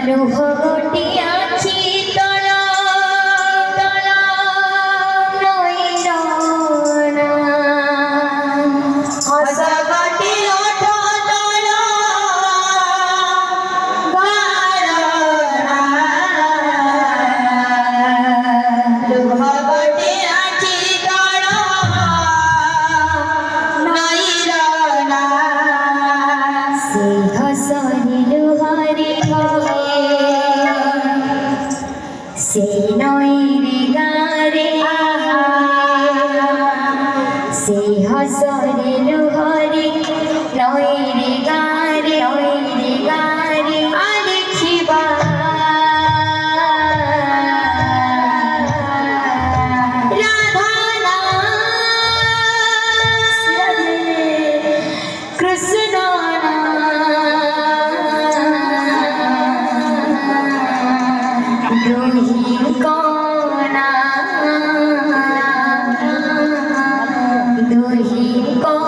লুহ গটি আছি তল তল নইল না হস গটি ওঠ তল গাল না লুহ গটি আছি তল নইল না সে হসরি লুহরি से नईरे गारे से हसरे लुहरे नईरे गारे देखिबा राधा कृष्ण दुही को